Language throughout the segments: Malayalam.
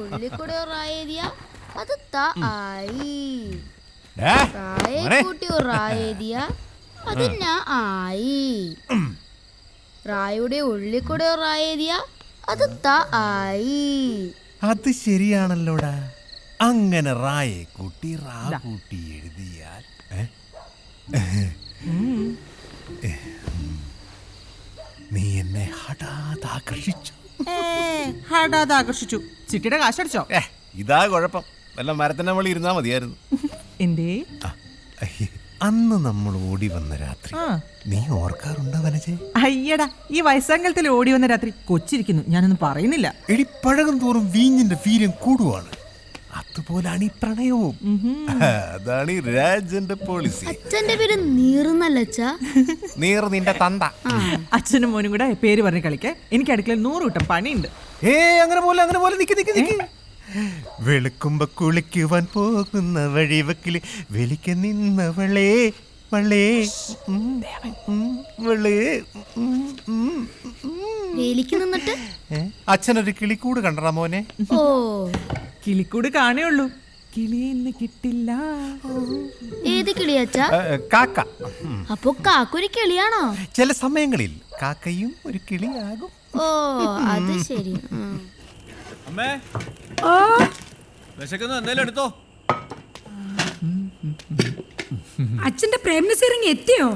ഉള്ളിക്കൂടെ റായെഴുതിയ അത് ത ആയി. റായെ കൂട്ടി റായെഴുതിയ അത് ഞ ആയി. റായുടെ ഉള്ളിക്കൂടെ റായെഴുതിയ അത് ത ആയി. അത് ശരിയാണല്ലോടാ. അങ്ങനെ റായെ കൂട്ടി റാ കൂട്ടി എഴുതിയാൽ നീ എന്നെ ഹഠാത് ആകർഷിച്ചു. ചിട്ടിയുടെ കാശടിച്ചോ? ഇതാ കുഴപ്പം. വല്ല മരത്തിന്റെ മുകളിൽ ഇരുന്നാ മതിയായിരുന്നു. എന്തേ? അന്ന് നമ്മൾ ഓടി വന്ന രാത്രി നീ ഓർക്കാറുണ്ടോ വനജേ? അയ്യടാ, ഈ വയസ്സാങ്കലത്തിൽ ഓടി വന്ന രാത്രി കൊച്ചിരിക്കുന്നു. ഞാനൊന്നും പറയുന്നില്ല. എടി, പഴകം തോറും വീഞ്ഞിന്റെ വീര്യം കൂടുവാണ്. അതുപോലാണ് ഈ പ്രണയവും. അതാണ് ഈ രാജന്റെ പോളിസി. അച്ഛന്റെ പേര് നീറുന്നല്ല. നീർ നിന്റെ തന്ത. അച്ഛനും മോനും കൂടെ പേര് പറഞ്ഞ് കളിക്കേ. എനിക്ക് അടുക്കളയിൽ 100 കൂട്ടം പണിയുണ്ട്. അങ്ങനെ പോലെ നിക്ക്. വെളുക്കുമ്പോ കുളിക്കുവാൻ പോകുന്ന വഴിവക്കില് വെളിക്ക് നിന്നവളേ വളേ വേലിക്ക് നിന്നിട്ട് അച്ഛനൊരു കിളിക്കൂട് കണ്ടടാ മോനെ. ഓ, കിളിക്കൂട് കാണേ ഉള്ളൂ, കിളിയെന്ന് കിട്ടില്ല. ഏത് കിളിയച്ചാ? കാക്ക. അപ്പൊ കാക്കൊരു കിളിയാണോ? ചില സമയങ്ങളിൽ കാക്കയും ഒരു കിളിയാകും. ഓ, അത് ശരി. അമ്മേ, വിശക്കുന്നു, എന്തേലും എടുത്തോ. അച്ഛന്റെ പ്രേംനസീറിങ് എത്തിയോ?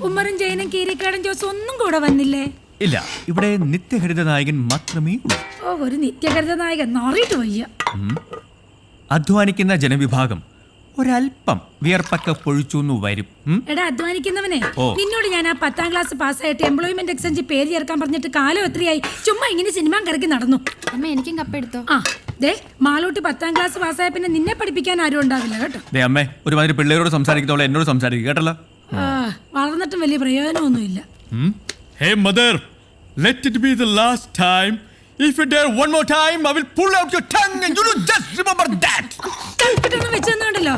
ഉമ്മറും ജയനും കീരിക്കാടൻ ജോസും ഒന്നും കൂടെ വന്നില്ലേ? ഇല്ല, ഇവിടെ നിത്യഹരിത നായകൻ മാത്രമേ ഉള്ളൂ. ഓ, ഒരു നിത്യഹരിത നായകൻ നാറിയിട്ട് വയ്യ. അധ്വാനിക്കുന്ന ജനവിഭാഗം ഒരല്പം വിയർപ്പൊക്കെ പൊഴിച്ചു വരും. എടാ അധ്വാനിക്കുന്നവനെ, നിന്നോട് ഞാൻ ആ 10ാം ക്ലാസ് പാസ്സായിട്ട് എംപ്ലോയ്മെന്റ് എക്സ്ചേഞ്ച് പേര് ചേർക്കാൻ പറഞ്ഞിട്ട് കാലം എത്രയായി? ചുമ്മാ ഇങ്ങനെ സിനിമ കറക്കി നടന്നു. അമ്മ, എനിക്കും കപ്പെടുത്തോ? ആ ദേ, മാളൂട്ടി 10ാം ക്ലാസ് പാസ്സായ പിന്നെ നിന്നെ പഠിപ്പിക്കാൻ ആരും ഉണ്ടാവില്ല കേട്ടോ. അമ്മേ, ഒരുമാതിരി പിള്ളേരോട് സംസാരിക്കുന്നവളെ എന്നോട് സംസാരിക്കുക കേട്ടല്ലോ. വളർന്നിട്ടും വലിയ പ്രയോജനമൊന്നുമില്ല. Hey mother, let it be the last time. If you dare one more time, I will pull out your tongue and you will just remember that. കൽപ്പിട്ടൊന്നും വെച്ചെന്നുണ്ടല്ലോ.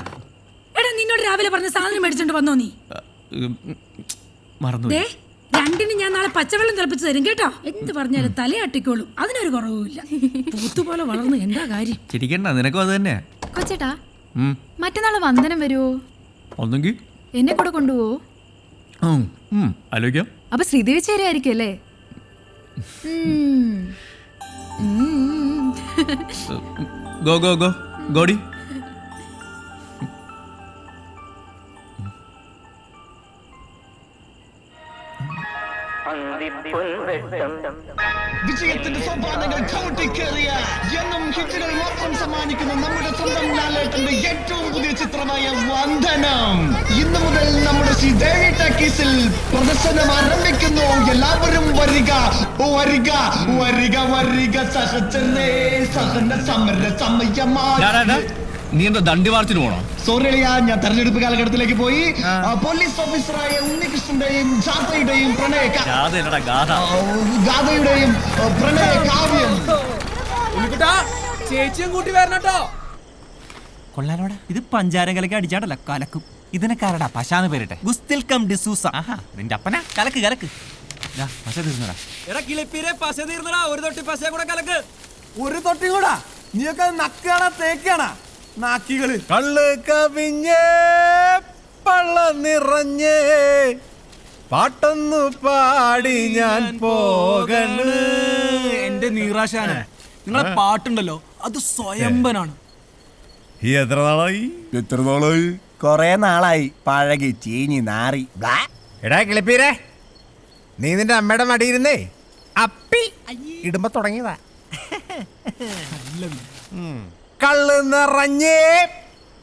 എടാ, നിന്നോട് രാവിലെ പറഞ്ഞ സാധനം മേടിച്ചോണ്ട് വന്നോ നീ? മറന്നു. ദേ, രണ്ടിന് ഞാൻ നാളെ പച്ചവെള്ളം തിളപ്പിച്ച് തരും കേട്ടോ. എന്ത് പറഞ്ഞാലും തലയാട്ടിക്കോളും, അതിനൊരു കുറവുമില്ല. പൂത്തുപോലെ വളർന്നു, എന്താ കാര്യം? ചിരിക്കണ്ട, നിനക്കും അത് തന്നെ. കൊച്ചേട്ടാ, മറ്റന്നാള് വന്ദനം വരുവോ? ഒന്നെങ്കിൽ എന്നെ കൂടെ കൊണ്ടുപോവോ? ആലോചിക്കാം. അപ്പൊ ശ്രീദേവി ചേരായിരിക്കും അല്ലേ? ഗോ ഗോഡി. വിജയത്തിന്റെ സോപാനങ്ങൾ ചവിട്ടിക്കേറിയ എന്നും ഹിറ്റുകൾ മാത്രം സമ്മാനിക്കുന്ന നമ്മുടെ സ്വന്തം ലാലേട്ടന്റെ ഏറ്റവും പുതിയ ചിത്രമായ വന്ദനം ഇന്നു മുതൽ നമ്മുടെ ശ്രീദേവി ടാക്കീസിൽ പ്രദർശനം ആരംഭിക്കുന്നു. എല്ലാവരും വരിക വരിക വരിക വരിക, സഹചരേ സഹന സമര സമയമാണ്. നീ എന്താ ദണ്ഡി മാർച്ചിന് പോണോ? സോറി അളിയാ, ഞാൻ തെരഞ്ഞെടുപ്പ് കാലഘട്ടത്തിലേക്ക് പോയി. പോലീസ് ഓഫീസറായ ഉണ്ണികൃഷ്ണന്റെയും ജാഥയുടെയും ഗാഥയുടെയും പ്രണയ കാവ്യം. ചേച്ചിയും കൂട്ടി വരണട്ടോ. കൊള്ളാലോടാ, ഇത് പഞ്ചാരകലക്ക് അടിച്ചാടല്ല, കലക്കും. ഇതിനെക്കാരടാ പശാന്ന് പേരിട്ടെ. ഗുസ്തിൽ കം ഡിസൂസ. നിന്റെ അപ്പന കലക്ക് കലക്ക്. പശ തീർന്നടാ. എടാ കിളിപ്പീരെ, പശ തീർന്നടാ. ഒരു തൊട്ടി പശ കൂടെ കലക്ക്. ഒരു തൊട്ടി കൂടാ. നീയൊക്കെ നക്കാണാ തേക്കാണാ നാക്കികള്. കള്ള് കവിഞ്ഞേ പള്ള നിറഞ്ഞേ പാട്ടൊന്നു പാടി ഞാൻ പോകണ്. എന്റെ നീറാശാന, നിങ്ങളെ പാട്ടുണ്ടല്ലോ, അത് സ്വയംഭനാണ്. എത്ര നാളായി? കൊറേ നാളായി. പഴകി ചീഞ്ഞി നാറി. എടാ കിളിപ്പീരെ, നീ നിന്റെ അമ്മയുടെ മടിയിരുന്നേ അപ്പി ഇടുമ്പോ തുടങ്ങിയതാ. കള്ള് നിറഞ്ഞേ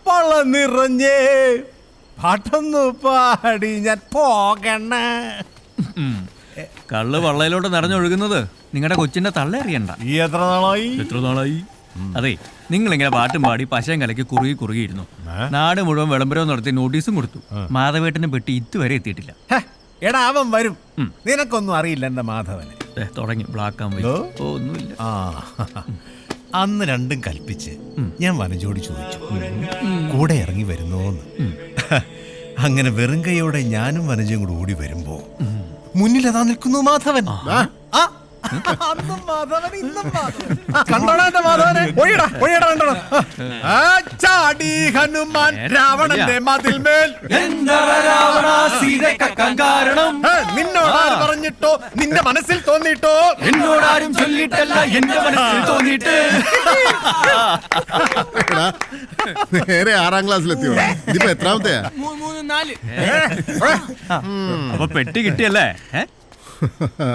പള്ള നിറഞ്ഞേ പാട്ടൊന്നു പാടി ഞാൻ പോകണ. കള്ള് വള്ളയിലോട്ട് നിറഞ്ഞൊഴുകുന്നത് നിങ്ങളുടെ കൊച്ചിന്റെ തള്ള അറിയണ്ട. എത്ര നാളായി? അതെ, നിങ്ങളിങ്ങനെ പാട്ടും പാടി പശയും കലക്കി കുറുകിയിരുന്നു. നാട് മുഴുവൻ വിളംബരവും നടത്തി നോട്ടീസും കൊടുത്തു. മാധവേട്ടനെ പെട്ടി ഇതുവരെ എത്തിയിട്ടില്ല. എടാ, അവൻ വരും. നിനക്കൊന്നും അറിയില്ല എന്റെ മാധവന്. തുടങ്ങി ബ്ലാക്ക് ആൻഡ് വൈറ്റ്. ഒന്നുമില്ല. അന്ന് രണ്ടും കൽപ്പിച്ച് ഞാൻ വനജോട് ചോദിച്ചു കൂടെ ഇറങ്ങി വരുന്നോന്ന്. അങ്ങനെ വെറും കൈയോടെ ഞാനും വനജയും കൂടെ ഓടി വരുമ്പോ മുന്നിൽ അതാ നിൽക്കുന്നു മാധവൻ. അന്നും മാധവൻ ഇന്നും മാധവൻ. കണ്ടോടാ എന്റെ മാധവനെ? ഒഴിയടാ, ഒഴിയടാ, കണ്ടോടാ. ആ ചാടി ഹനുമാൻ രാവണന്റെ മതിൽമേൽ. കാരണം നിന്നോടാരും പറഞ്ഞിട്ടോ, നിന്റെ മനസ്സിൽ തോന്നിട്ടോ? എന്നോടാരും ചൊല്ലിട്ടല്ല, എന്റെ മനസ്സിൽ തോന്നിയിട്ട്. നേരെ 6ാം ക്ലാസ്സിലെത്തിയോ? ഇതിപ്പോ എത്രാമത്തെയാ? 4. അപ്പൊ പെട്ടി കിട്ടിയല്ലേ?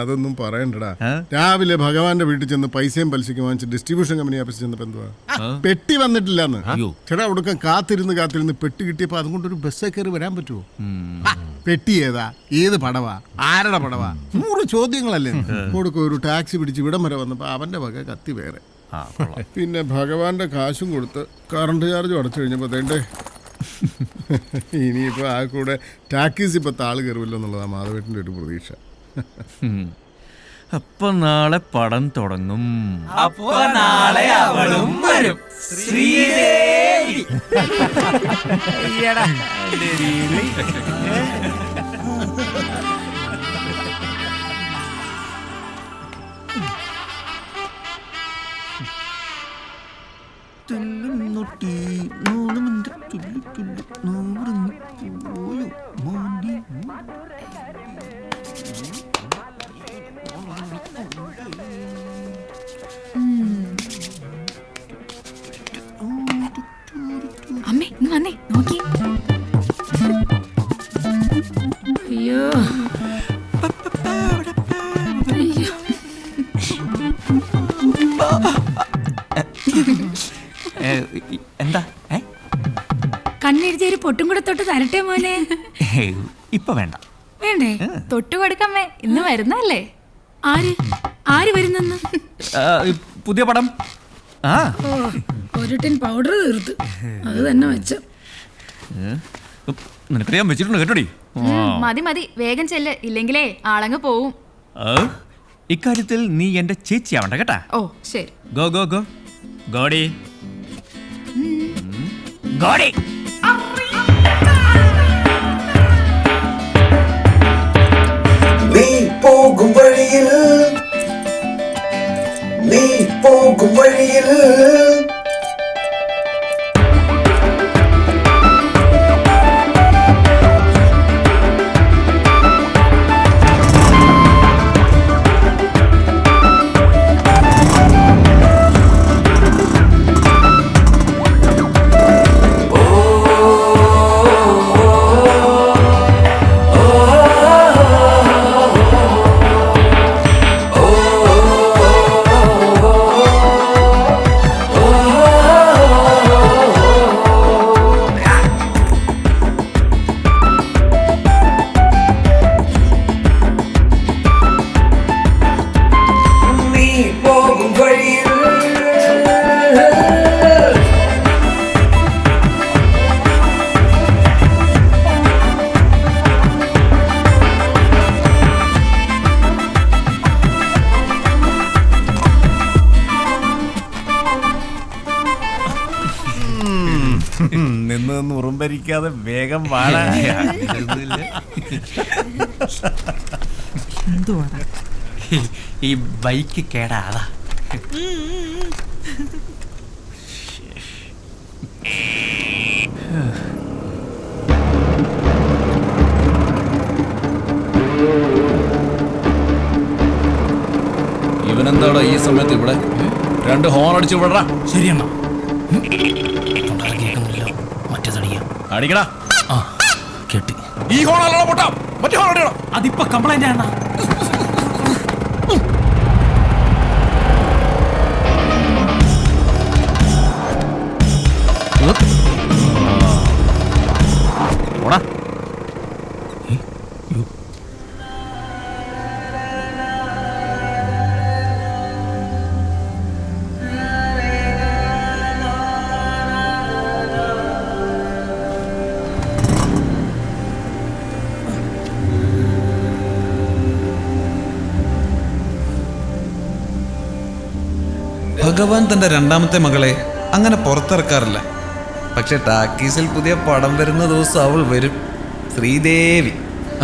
അതൊന്നും പറയണ്ടടാ. രാവിലെ ഭഗവാന്റെ വീട്ടിൽ ചെന്ന് പൈസയും പലിശയ്ക്ക് വാങ്ങിച്ച് ഡിസ്ട്രിബ്യൂഷൻ കമ്പനി ഓഫീസിൽ ചെന്നപ്പോ എന്തുവാ പെട്ടി വന്നിട്ടില്ലെന്ന്. ചേട്ടാ ഉടുക്കം കാത്തിരുന്ന് പെട്ടി കിട്ടിയപ്പോ അതുകൊണ്ടൊരു ബസ്സേ കയറി വരാൻ പറ്റുമോ? പെട്ടി ഏതാ, ഏത് പടവാ, ആരുടെ പടവാ, 100 ചോദ്യങ്ങളല്ലേ. കൊടുക്ക ഒരു ടാക്സി പിടിച്ച് ഇവിടം വരെ വന്നപ്പോ അവന്റെ വക കത്തി വേറെ. പിന്നെ ഭഗവാന്റെ കാശും കൊടുത്ത് കറണ്ട് ചാർജും അടച്ചു കഴിഞ്ഞപ്പോ തേണ്ടേ ഇനിയിപ്പോ ആ കൂടെ ടാക്സി ഇപ്പൊ താള് കയറുമല്ലോ എന്നുള്ളതാ മാധവേട്ടന്റെ ഒരു പ്രതീക്ഷ. അപ്പൊ നാളെ പടം തുടങ്ങും. അപ്പൊ നാളെ അവളും വരും. ശ്രീദേവി. അമ്മേ ഇന്ന് വന്നേ നോക്കി. അയ്യോ അയ്യോ. എന്താ? കണ്ണെഴുതിയൊരു പൊട്ടും കൂടെ തൊട്ട് തരട്ടെ മോനെ. ഇപ്പൊ വേണ്ട. വേണ്ടേ? തൊട്ടു കൊടുക്കമ്മേ, ഇന്ന് വരുന്നല്ലേ. ആര് ആര് വരുന്നെന്ന്? പുതിയ പടം. ഓ, ഒരു ടിൻ പൗഡർ തീർത്ത്, അത് തന്നെ വെച്ച. നിനക്കറിയാൻ വെച്ചിട്ടുണ്ട് കേട്ടോടി. മതി മതി, വേഗം ചെല്ല്, ഇല്ലെങ്കിലേ ആളങ്ങ് പോവും. ഇക്കാര്യത്തിൽ നീ എന്റെ ചേച്ചിയാവണ്ട കേട്ടാ. ഓ ശരി. ഗോ ഗോ ഗോ ഗോഡി ഗോഡി. നീ പോകും വഴിയിൽ, നീ പോകും വഴിയിൽ നിന്ന് ഉറുമ്പരിക്കാതെ വേഗം വാടാ. ഈ ബൈക്ക് കേടാതാ. ഇവനെന്താടാ ഈ സമയത്ത് ഇവിടെ? 2 ഹോൺ അടിച്ചു വിടറാ. ശരിയെന്നാ. അടിക്കടാ. കെട്ടി. ഈ ഹോൺ അല്ലോ പൊട്ടാ, മറ്റേ ഹോൺ അടിക്കണം. അതിപ്പോ കംപ്ലൈന്റ് ആണ്. ഭഗവാൻ തന്റെ 2ാമത്തെ മകളെ അങ്ങനെ പുറത്തിറക്കാറില്ല. പക്ഷെ ടാക്കീസിൽ പുതിയ പടം വരുന്ന ദിവസം അവൾ വരും. ശ്രീദേവി.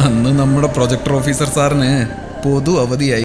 അന്ന് നമ്മുടെ പ്രൊജക്ടർ ഓഫീസർ സാറിന് പൊതു അവധിയായി.